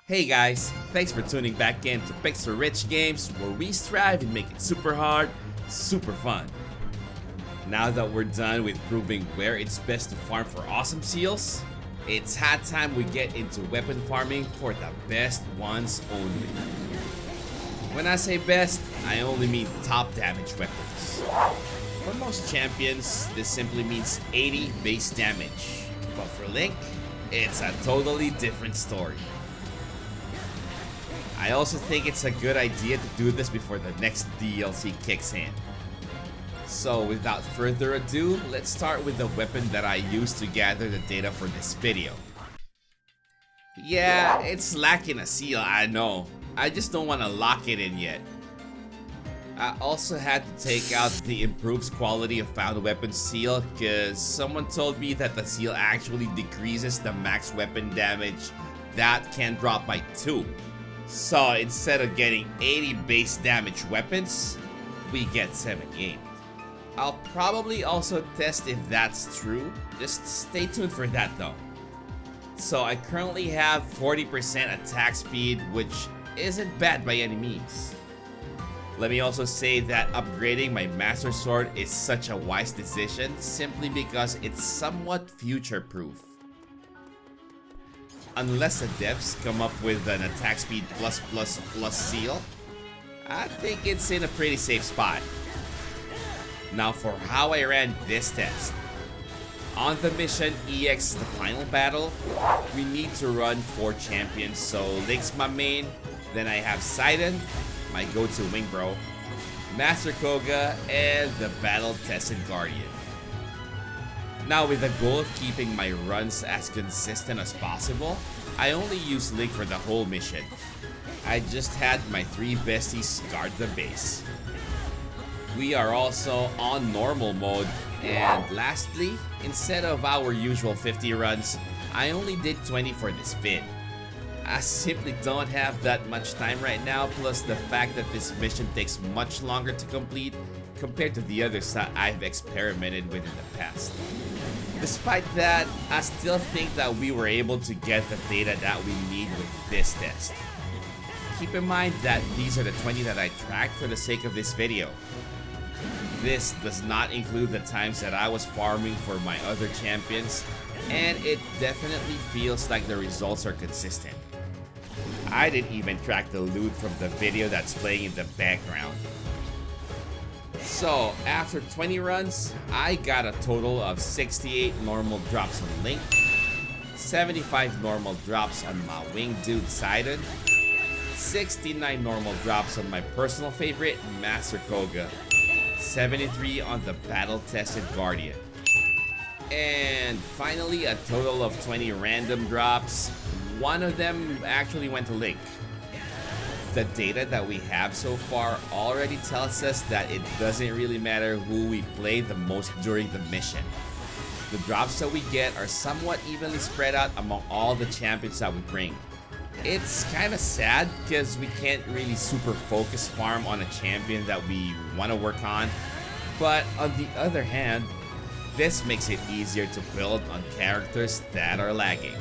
Hey guys, thanks for tuning back in to Pixel Rich Games, where we strive and make it super hard, super fun. Now that we're done with proving where it's best to farm for awesome seals, it's high time we get into weapon farming for the best ones only. When I say best, I only mean top damage weapons. For most champions, this simply means 80 base damage, but for Link, it's a totally different story. I also think it's a good idea to do this before the next DLC kicks in. So without further ado, let's start with the weapon that I used to gather the data for this video. Yeah, it's lacking a seal, I know. I just don't want to lock it in yet. I also had to take out the improves quality of found weapon seal because someone told me that the seal actually decreases the max weapon damage that can drop by 2. So instead of getting 80 base damage weapons, we get 78. I'll probably also test if that's true, just stay tuned for that though. So I currently have 40% attack speed, which isn't bad by any means. Let me also say that upgrading my Master Sword is such a wise decision simply because it's somewhat future-proof. Unless the devs come up with an attack speed plus seal, I think it's in a pretty safe spot. Now for how I ran this test. On the mission EX the final battle, we need to run 4 champions, so Link's my main, then I have Sidon, my go-to wing bro, Master Koga, and the battle-tested Guardian. Now with the goal of keeping my runs as consistent as possible, I only used Link for the whole mission. I just had my 3 besties guard the base. We are also on normal mode, and lastly, instead of our usual 50 runs, I only did 20 for this vid. I simply don't have that much time right now, plus the fact that this mission takes much longer to complete compared to the others that I've experimented with in the past. Despite that, I still think that we were able to get the data that we need with this test. Keep in mind that these are the 20 that I tracked for the sake of this video. This does not include the times that I was farming for my other champions, and it definitely feels like the results are consistent. I didn't even track the loot from the video that's playing in the background. So, after 20 runs, I got a total of 68 normal drops on Link, 75 normal drops on my wing dude Sidon, 69 normal drops on my personal favorite Master Koga, 73 on the battle-tested Guardian, and finally a total of 20 random drops. One of them actually went to Link. The data that we have so far already tells us that it doesn't really matter who we play the most during the mission. The drops that we get are somewhat evenly spread out among all the champions that we bring. It's kinda sad because we can't really super focus farm on a champion that we want to work on, but on the other hand, this makes it easier to build on characters that are lagging.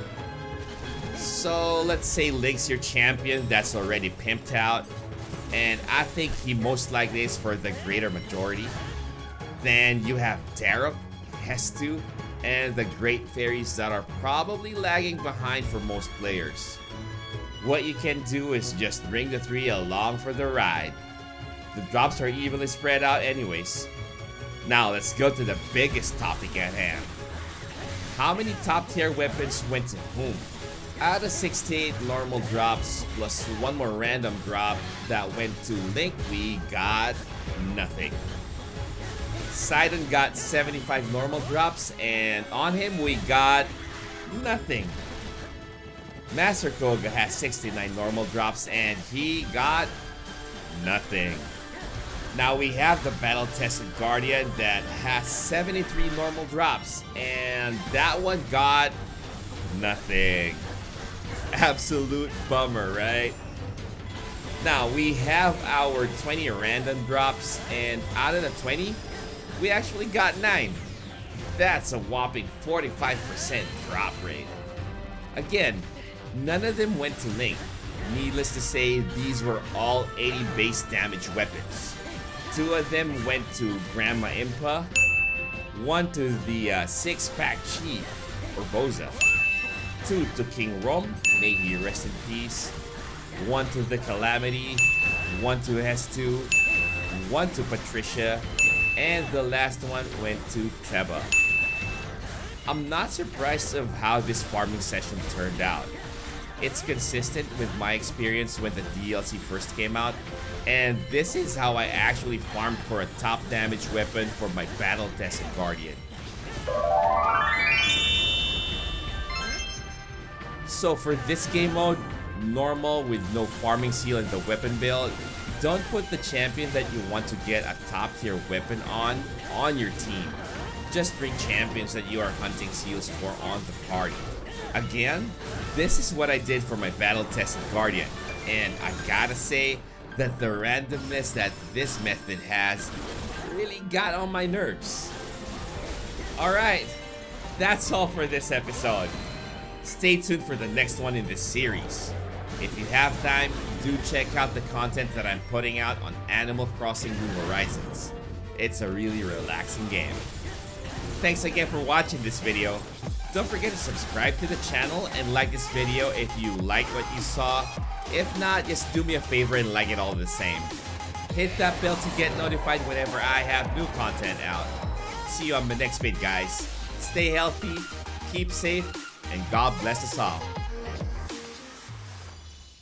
So let's say Link's your champion that's already pimped out, and I think he most likely is for the greater majority. Then you have Daruk, Hestu, and the Great Fairies that are probably lagging behind for most players. What you can do is just bring the 3 along for the ride. The drops are evenly spread out anyways. Now let's go to the biggest topic at hand. How many top tier weapons went to whom? Out of 68 normal drops plus 1 more random drop that went to Link, we got nothing. Sidon got 75 normal drops, and on him we got nothing. Master Koga has 69 normal drops, and he got nothing. Now we have the battle-tested Guardian that has 73 normal drops, and that one got nothing. Absolute bummer, right? Now we have our 20 random drops, and out of the 20, we actually got 9. That's a whopping 45% drop rate. Again, none of them went to Link. Needless to say, these were all 80 base damage weapons. 2 of them went to Grandma Impa, 1 to the 6-pack Chief, or Boza, 2 to King Rom, may he rest in peace, 1 to the Calamity, 1 to S2, 1 to Patricia, and the last one went to Treba. I'm not surprised of how this farming session turned out. It's consistent with my experience when the DLC first came out, and this is how I actually farmed for a top damage weapon for my battle-tested Guardian. So for this game mode, normal with no farming seal in the weapon build, don't put the champion that you want to get a top tier weapon on your team. Just bring champions that you are hunting seals for on the party. Again, this is what I did for my battle-tested Guardian, and I gotta say that the randomness that this method has really got on my nerves. Alright, that's all for this episode. Stay tuned for the next one in this series. If you have time, do check out the content that I'm putting out on Animal Crossing New Horizons. It's a really relaxing game. Thanks again for watching this video. Don't forget to subscribe to the channel and like this video if you like what you saw. If not, just do me a favor and like it all the same. Hit that bell to get notified whenever I have new content out. See you on the next vid, guys. Stay healthy, keep safe, and God bless us all.